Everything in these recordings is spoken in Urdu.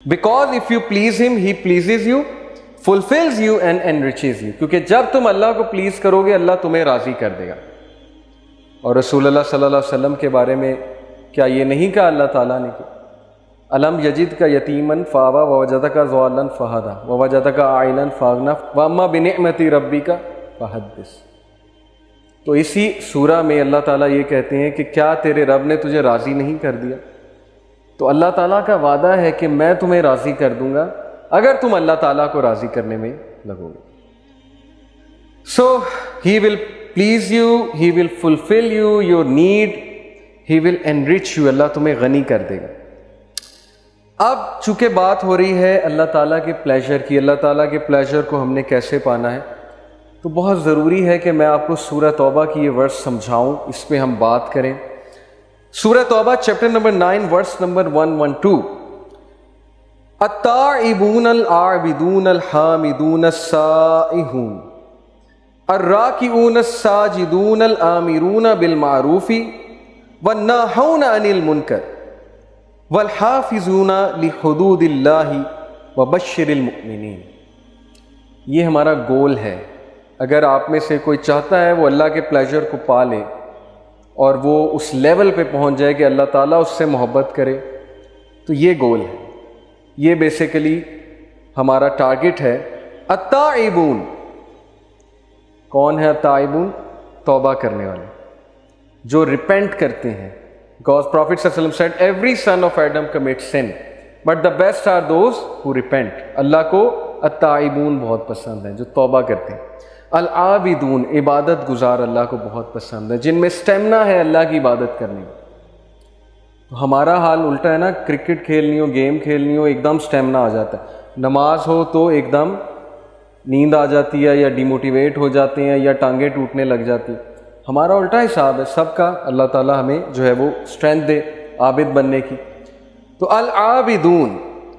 Because if you please him, he pleases you, fulfills you and enriches you. کیونکہ جب تم اللہ کو پلیز کرو گے اللہ تمہیں راضی کر دے گا. اور رسول اللہ صلی اللہ علیہ وسلم کے بارے میں کیا یہ نہیں کہا اللہ تعالیٰ نے کہ الم یجد کا یتیمن فآویٰ ووجدک ضالاً فہدیٰ ووجدک عائلاً فاغنیٰ واما بنعمت ربک فحدث. تو اسی سورہ میں اللہ تعالیٰ یہ کہتے ہیں کہ کیا تیرے رب نے تجھے راضی نہیں کر دیا؟ تو اللہ تعالیٰ کا وعدہ ہے کہ میں تمہیں راضی کر دوں گا اگر تم اللہ تعالیٰ کو راضی کرنے میں لگو گے. So he will please you, he will fulfill you your need, he will enrich you. اللہ تمہیں غنی کر دے گا. اب چونکہ بات ہو رہی ہے اللہ تعالیٰ کے پلیجر کی، اللہ تعالیٰ کے پلیجر کو ہم نے کیسے پانا ہے، تو بہت ضروری ہے کہ میں آپ کو سورہ توبہ کی یہ ورس سمجھاؤں، اس پہ ہم بات کریں. سورہ توبہ چیپٹر نمبر 9 ورس نمبر 112. التائبون العابدون الحامدون السائحون الراکعون الساجدون الآمرون بالمعروف والناہون عن المنکر والحافظون لحدود اللہ وبشر المؤمنین. یہ ہمارا گول ہے. اگر آپ میں سے کوئی چاہتا ہے وہ اللہ کے پلیجر کو پا لے اور وہ اس لیول پہ پہنچ جائے کہ اللہ تعالیٰ اس سے محبت کرے، تو یہ گول ہے، یہ بیسیکلی ہمارا ٹارگٹ ہے. التائبون، کون ہے التائبون؟ توبہ کرنے والے جو ریپینٹ کرتے ہیں. Because Prophet صلی اللہ علیہ وسلم said every son of Adam commits sin but the best are those who repent. اللہ کو التائبون بہت پسند ہیں جو توبہ کرتے ہیں. العابدون، عبادت گزار اللہ کو بہت پسند ہے جن میں سٹیمنا ہے اللہ کی عبادت کرنے میں. تو ہمارا حال الٹا ہے نا، کرکٹ کھیلنی ہو، گیم کھیلنی ہو، ایک دم سٹیمنا آ جاتا ہے. نماز ہو تو ایک دم نیند آ جاتی ہے یا ڈیموٹیویٹ ہو جاتے ہیں یا ٹانگیں ٹوٹنے لگ جاتی ہیں. ہمارا الٹا حساب ہے سب کا. اللہ تعالیٰ ہمیں جو ہے وہ اسٹرینتھ دے عابد بننے کی. تو العابدون،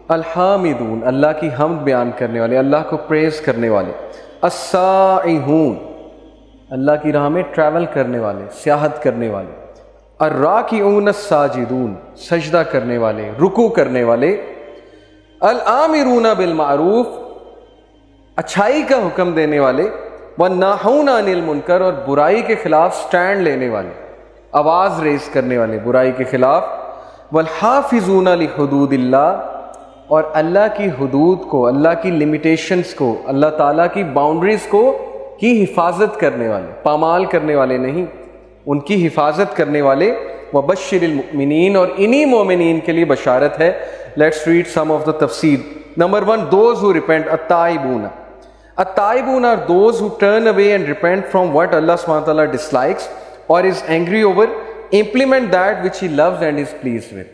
الحامدون، اللہ کی حمد بیان کرنے والے، اللہ کو پریز کرنے والے. السائحون، اللہ کی راہ میں ٹریول کرنے والے، سیاحت کرنے والے. الراکعون الساجدون، سجدہ کرنے والے، رکوع کرنے والے. الآمرون بالمعروف، اچھائی کا حکم دینے والے. والناہون عن المنکر، اور برائی کے خلاف سٹینڈ لینے والے، آواز ریز کرنے والے برائی کے خلاف. والحافظون لحدود اللہ، اور اللہ کی حدود کو، اللہ کی لمیٹیشنز کو، اللہ تعالیٰ کی باؤنڈریز کو کی حفاظت کرنے والے، پامال کرنے والے نہیں، ان کی حفاظت کرنے والے. وبشر المؤمنین، اور انہی مومنین کے لیے بشارت ہے. Let's read some of the تفسیر. Number 1، those who repent. التائبون، التائبون are those who turn away and repent from what Allah subhanahu wa ta'ala dislikes or is angry over, implement that which He loves and is pleased with.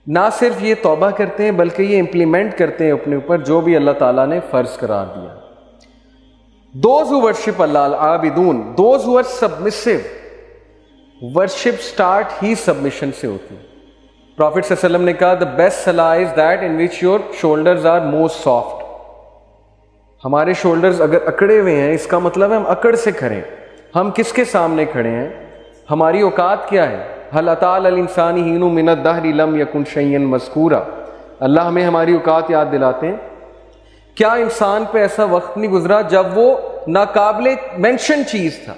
نہ صرف یہ توبہ کرتے ہیں بلکہ یہ امپلیمنٹ کرتے ہیں اپنے اوپر جو بھی اللہ تعالیٰ نے فرض قرار دیا. Those who worship Allah, al-abidun, those who are submissive. Worship start he submission سے ہوتی ہے. Prophet صلی اللہ علیہ وسلم نے کہا the best salah is that in which your shoulders are most soft. ہمارے شولڈرز اگر اکڑے ہوئے ہیں اس کا مطلب ہے ہم اکڑ سے کھڑے ہیں. ہم کس کے سامنے کھڑے ہیں؟ ہماری اوقات کیا ہے؟ هل اتى على الانسان حين من الدهر لم يكن شيئا مذكورا. اللہ ہمیں ہماری اوقات یاد دلاتے ہیں. کیا انسان پہ ایسا وقت نہیں گزرا جب وہ ناقابل مینشن چیز تھا،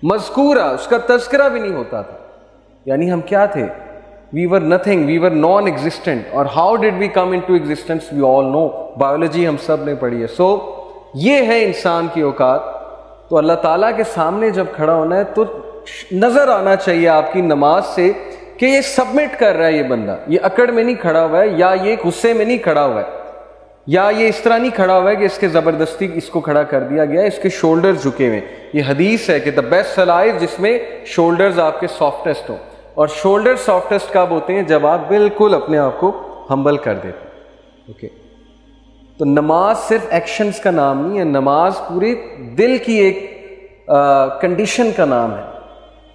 مذکورہ، اس کا تذکرہ بھی نہیں ہوتا تھا. یعنی ہم کیا تھے؟ We were nothing, we were non-existent. اور how did we come into existence? We all know. Biology ہم سب نے پڑھی ہے. So یہ ہے انسان کی اوقات. تو اللہ تعالیٰ کے سامنے جب کھڑا ہونا ہے تو نظر آنا چاہیے آپ کی نماز سے کہ یہ سبمٹ کر رہا ہے، یہ بندہ یہ اکڑ میں نہیں کھڑا ہوا ہے، یا یہ غصے میں نہیں کھڑا ہوا ہے، یا یہ اس طرح نہیں کھڑا ہوا ہے کہ اس کے زبردستی اس کو کھڑا کر دیا گیا ہے، اس کے شولڈر جھکے ہوئے. یہ حدیث ہے کہ دا بیسٹ سلائز جس میں شولڈرز آپ کے سافٹسٹ ہوں. اور شولڈر سافٹسٹ کب ہوتے ہیں؟ جب آپ بالکل اپنے آپ کو ہمبل کر دیتے ہیں. اوکے، تو نماز صرف ایکشنز کا نام نہیں ہے، نماز پورے دل کی ایک کنڈیشن کا نام ہے.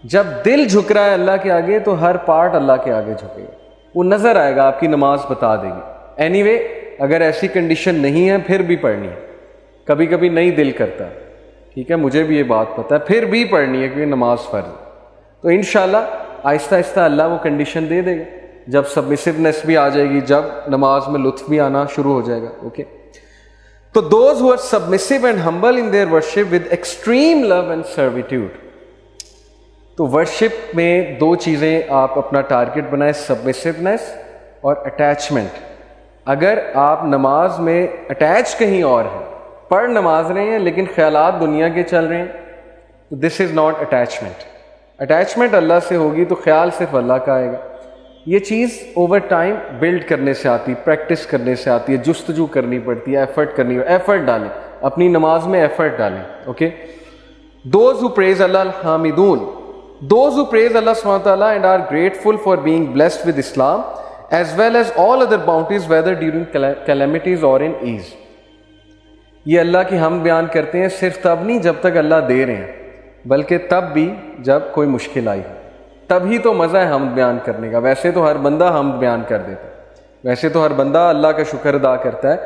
جب دل جھک رہا ہے اللہ کے آگے تو ہر پارٹ اللہ کے آگے جھکے گا، وہ نظر آئے گا، آپ کی نماز بتا دے گی. اینی وے اگر ایسی کنڈیشن نہیں ہے پھر بھی پڑھنی ہے. کبھی کبھی نہیں دل کرتا، ٹھیک ہے، مجھے بھی یہ بات پتہ ہے، پھر بھی پڑھنی ہے کیونکہ نماز فرض ہے. تو انشاءاللہ آہستہ آہستہ اللہ وہ کنڈیشن دے دے گا. جب سبمسیونیس بھی آ جائے گی, جب نماز میں لطف بھی آنا شروع ہو جائے گا. اوکے, تو those who are submissive and humble in their worship with extreme love and servitude. تو ورشپ میں دو چیزیں آپ اپنا ٹارگٹ بنائیں, سبمسیونیس اور اٹیچمنٹ. اگر آپ نماز میں اٹیچ کہیں اور ہیں, پڑھ نماز رہے ہیں لیکن خیالات دنیا کے چل رہے ہیں, تو دس از ناٹ اٹیچمنٹ. اٹیچمنٹ اللہ سے ہوگی تو خیال صرف اللہ کا آئے گا. یہ چیز اوور ٹائم بلڈ کرنے سے آتی, پریکٹس کرنے سے آتی ہے, جستجو کرنی پڑتی ہے, ایفرٹ کرنی, ایفرٹ ڈالیں اپنی نماز میں, ایفرٹ ڈالیں. Okay, those who praise Allah الحامدون, دوز ہو پریز اللہ سبحانہ وتعالیٰ and are grateful for being blessed with Islam as well as all other bounties whether during calamities or in ease. یہ اللہ کی ہم بیان کرتے ہیں صرف تب نہیں جب تک اللہ دے رہے ہیں, بلکہ تب بھی جب کوئی مشکل آئی ہے, تب ہی تو مزہ ہے ہم بیان کرنے کا. ویسے تو ہر بندہ ہم بیان کر دیتا ہے, ویسے تو ہر بندہ اللہ کا شکر ادا کرتا ہے.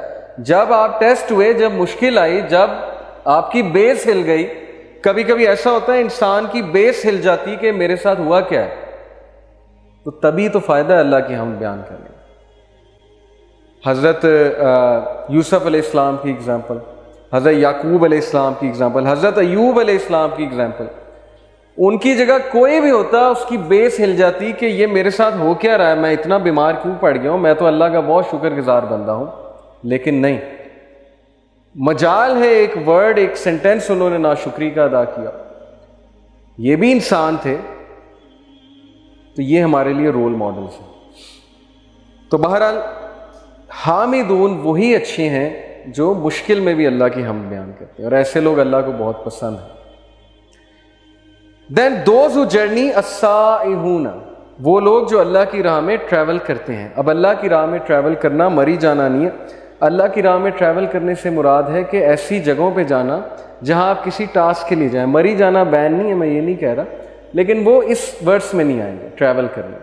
جب آپ ٹیسٹ ہوئے, جب مشکل آئی, جب آپ کی بیس ہل گئی, کبھی کبھی ایسا ہوتا ہے انسان کی بیس ہل جاتی کہ میرے ساتھ ہوا کیا ہے, تو تبھی تو فائدہ ہے اللہ کی ہم بیان کرنے. حضرت یوسف علیہ السلام کی اگزامپل, حضرت یعقوب علیہ السلام کی اگزامپل, حضرت ایوب علیہ السلام کی اگزامپل. ان کی جگہ کوئی بھی ہوتا اس کی بیس ہل جاتی کہ یہ میرے ساتھ ہو کیا رہا ہے, میں اتنا بیمار کیوں پڑ گیا ہوں, میں تو اللہ کا بہت شکر گزار بندہ ہوں. لیکن نہیں, مجال ہے ایک ورڈ, ایک سینٹینس انہوں نے ناشکری کا ادا کیا. یہ بھی انسان تھے, تو یہ ہمارے لیے رول ماڈلز ہیں. تو بہرحال حامدون وہی اچھے ہیں جو مشکل میں بھی اللہ کی حمد بیان کرتے ہیں, اور ایسے لوگ اللہ کو بہت پسند ہیں. دین دوز ہو جرنی السائحون, وہ لوگ جو اللہ کی راہ میں ٹریول کرتے ہیں. اب اللہ کی راہ میں ٹریول کرنا مری جانا نہیں ہے. اللہ کی راہ میں ٹریول کرنے سے مراد ہے کہ ایسی جگہوں پہ جانا جہاں آپ کسی ٹاسک کے لیے جائیں. مری جانا بین نہیں ہے, میں یہ نہیں کہہ رہا, لیکن وہ اس ورڈس میں نہیں آئیں گے. ٹریول کرنا,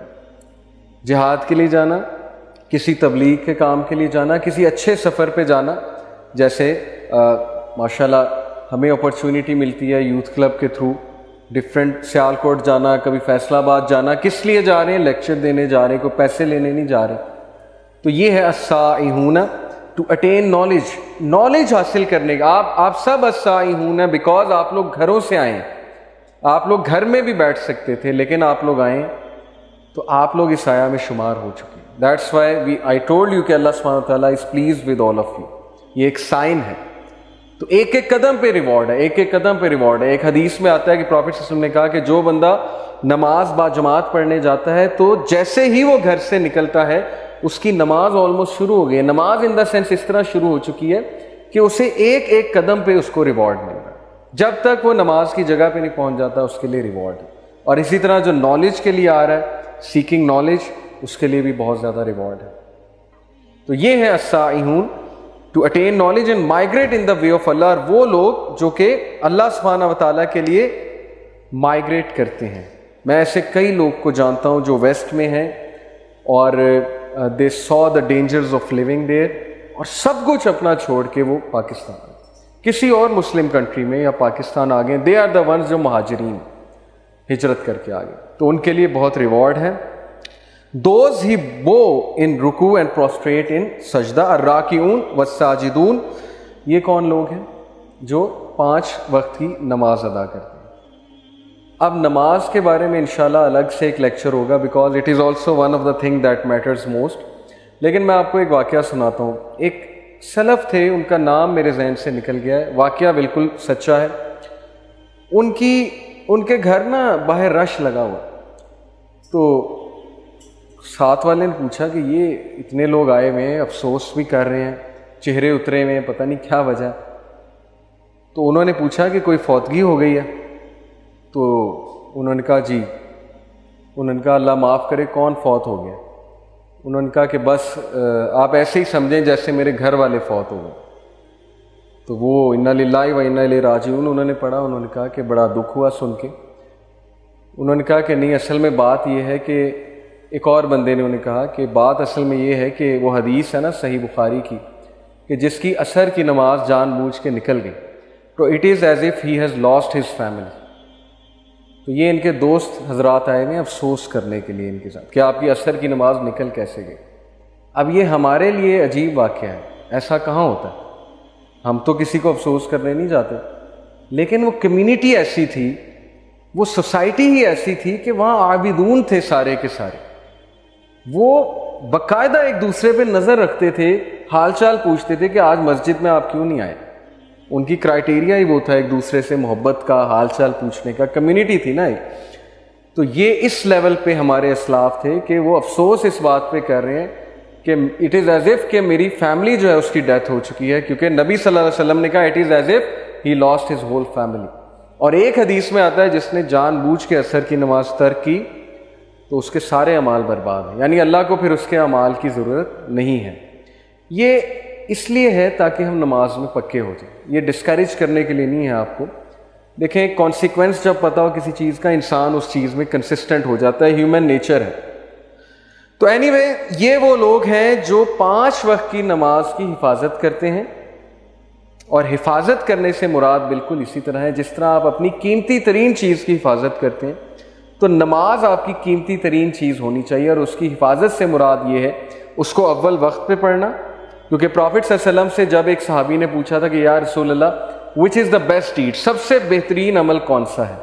جہاد کے لیے جانا, کسی تبلیغ کے کام کے لیے جانا, کسی اچھے سفر پہ جانا. جیسے ماشاءاللہ ہمیں اپرچونٹی ملتی ہے یوتھ کلب کے تھرو ڈفرینٹ سیال کوٹ جانا, کبھی فیصل آباد جانا. کس لیے جا رہے ہیں؟ لیکچر دینے جا رہے ہیں, کوئی پیسے لینے نہیں جا رہے. تو یہ ہے السائحون, ٹو اٹین نالج, نالج حاصل کرنے کا. آپ سب السائحون ہیں بیکاز آپ لوگ گھروں سے آئے ہیں. آپ لوگ گھر میں بھی بیٹھ سکتے تھے, لیکن آپ لوگ آئیں تو آپ لوگ اس آیا میں شمار ہو چکے ہیں. That's why I told you کہ اللہ سبحانہ وتعالیٰ is pleased with all of you. یہ ایک سائن ہے. تو ایک ایک قدم پہ ریوارڈ ہے, ایک ایک قدم پہ ریوارڈ ہے. ایک حدیث میں آتا ہے کہ پروفیٹ صلی اللہ علیہ وسلم نے کہا کہ جو بندہ نماز با جماعت پڑھنے جاتا ہے تو جیسے ہی وہ گھر سے نکلتا ہے اس کی نماز آلموسٹ شروع ہو گئی ہے. نماز ان دا سینس اس طرح شروع ہو چکی ہے کہ اسے ایک ایک قدم پہ اس کو ریوارڈ مل رہا ہے. جب تک وہ نماز کی جگہ پہ نہیں پہنچ جاتا اس کے لیے ریوارڈ ہے. اور اسی طرح جو نالج کے لیے آ رہا ہے, سیکنگ نالج, اس کے لیے بھی بہت زیادہ ریوارڈ ہے. تو یہ ہے السائحون, to attain knowledge and migrate in the way of Allah. اور وہ لوگ جو کہ اللہ سبحانہ وتعالیٰ کے لیے مائگریٹ کرتے ہیں. میں ایسے کئی لوگ کو جانتا ہوں جو ویسٹ میں ہیں اور دے saw the dangers of living there, اور سب کچھ اپنا چھوڑ کے وہ پاکستان آئے, کسی اور مسلم کنٹری میں یا پاکستان آ گئے. دے آر دا ونس جو مہاجرین ہجرت کر کے آ گئے, تو ان کے لیے بہت ریوارڈ ہے. دوز ہی بو ان رکوع اینڈ پروسٹریٹ ان سجدہ, الراکعون والساجدون. یہ کون لوگ ہیں؟ جو 5 وقت کی نماز ادا کرتے ہیں. اب نماز کے بارے میں انشاءاللہ الگ سے ایک لیکچر ہوگا, because it is also one of the thing that matters most. لیکن میں آپ کو ایک واقعہ سناتا ہوں. ایک سلف تھے, ان کا نام میرے ذہن سے نکل گیا ہے, واقعہ بالکل سچا ہے. ان کے گھر نا باہر رش لگا ہوا, تو ساتھ والے نے پوچھا کہ یہ اتنے لوگ آئے ہوئے ہیں, افسوس بھی کر رہے ہیں, چہرے اترے ہوئے ہیں, پتہ نہیں کیا وجہ. تو انہوں نے پوچھا کہ کوئی فوتگی ہو گئی ہے؟ تو انہوں نے کہا جی. انہوں نے کہا اللہ معاف کرے, کون فوت ہو گیا؟ انہوں نے کہا کہ بس آپ ایسے ہی سمجھیں جیسے میرے گھر والے فوت ہو گئے. تو وہ انا للہ و انا الیہ راجعون انہوں نے پڑھا. انہوں نے کہا کہ بڑا دکھ ہوا سن کے. انہوں نے کہا کہ نہیں, اصل میں بات یہ ہے کہ ایک اور بندے نے انہیں کہا کہ بات اصل میں یہ ہے کہ وہ حدیث ہے نا صحیح بخاری کی کہ جس کی عصر کی نماز جان بوجھ کے نکل گئی, تو it is as if he has lost his family. تو یہ ان کے دوست حضرات آئے ہوئے افسوس کرنے کے لیے ان کے ساتھ کہ آپ کی عصر کی نماز نکل کیسے گئی۔ اب یہ ہمارے لیے عجیب واقعہ ہے، ایسا کہاں ہوتا ہے؟ ہم تو کسی کو افسوس کرنے نہیں جاتے، لیکن وہ کمیونٹی ایسی تھی، وہ سوسائٹی ہی ایسی تھی کہ وہاں عابدون تھے سارے کے سارے، وہ باقاعدہ ایک دوسرے پہ نظر رکھتے تھے، حال چال پوچھتے تھے کہ آج مسجد میں آپ کیوں نہیں آئے۔ ان کی کرائیٹیریا ہی وہ تھا ایک دوسرے سے محبت کا، حال چال پوچھنے کا، کمیونٹی تھی نا ایک۔ تو یہ اس لیول پہ ہمارے اسلاف تھے کہ وہ افسوس اس بات پہ کر رہے ہیں کہ اٹ از ایز اف کہ میری فیملی جو ہے اس کی ڈیتھ ہو چکی ہے، کیونکہ نبی صلی اللہ علیہ وسلم نے کہا it is as if he lost his whole family. اور ایک حدیث میں آتا ہے جس نے جان بوجھ کے عصر کی نماز ترک کی تو اس کے سارے اعمال برباد ہیں، یعنی اللہ کو پھر اس کے اعمال کی ضرورت نہیں ہے۔ یہ اس لیے ہے تاکہ ہم نماز میں پکے ہو جائیں، یہ ڈسکریج کرنے کے لیے نہیں ہے آپ کو۔ دیکھیں کانسیکوینس جب پتہ ہو کسی چیز کا، انسان اس چیز میں کنسسٹنٹ ہو جاتا ہے، ہیومن نیچر ہے۔ تو اینی وے یہ وہ لوگ ہیں جو 5 وقت کی نماز کی حفاظت کرتے ہیں، اور حفاظت کرنے سے مراد بالکل اسی طرح ہے جس طرح آپ اپنی قیمتی ترین چیز کی حفاظت کرتے ہیں، تو نماز آپ کی قیمتی ترین چیز ہونی چاہیے، اور اس کی حفاظت سے مراد یہ ہے اس کو اول وقت پہ پڑھنا۔ کیونکہ پروفٹ صلی اللہ علیہ وسلم سے جب ایک صحابی نے پوچھا تھا کہ یا رسول اللہ وچ از دا بیسٹ ڈیڈ، سب سے بہترین عمل کون سا ہے؟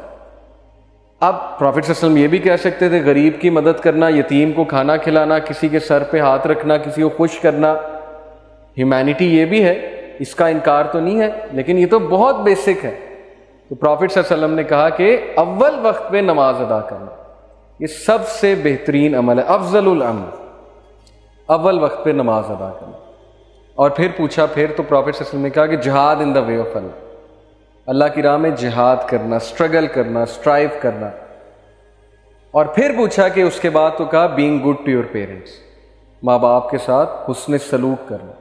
اب پروفٹ صلی اللہ علیہ وسلم یہ بھی کہہ سکتے تھے غریب کی مدد کرنا، یتیم کو کھانا کھلانا، کسی کے سر پہ ہاتھ رکھنا، کسی کو خوش کرنا، ہیومینٹی یہ بھی ہے، اس کا انکار تو نہیں ہے، لیکن یہ تو بہت بیسک ہے۔ تو پروفٹ صلی اللہ علیہ وسلم نے کہا کہ اول وقت پہ نماز ادا کرنا یہ سب سے بہترین عمل ہے، افضل العمل، اول وقت پہ نماز ادا کرنا۔ اور پھر پوچھا، پھر تو پروفٹ صلی اللہ علیہ وسلم نے کہا کہ جہاد ان دا وے آف اللہ کی راہ میں جہاد کرنا، اسٹرگل کرنا، اسٹرائیو کرنا۔ اور پھر پوچھا کہ اس کے بعد تو کہا being good to your parents, ماں باپ کے ساتھ حسن سلوک کرنا۔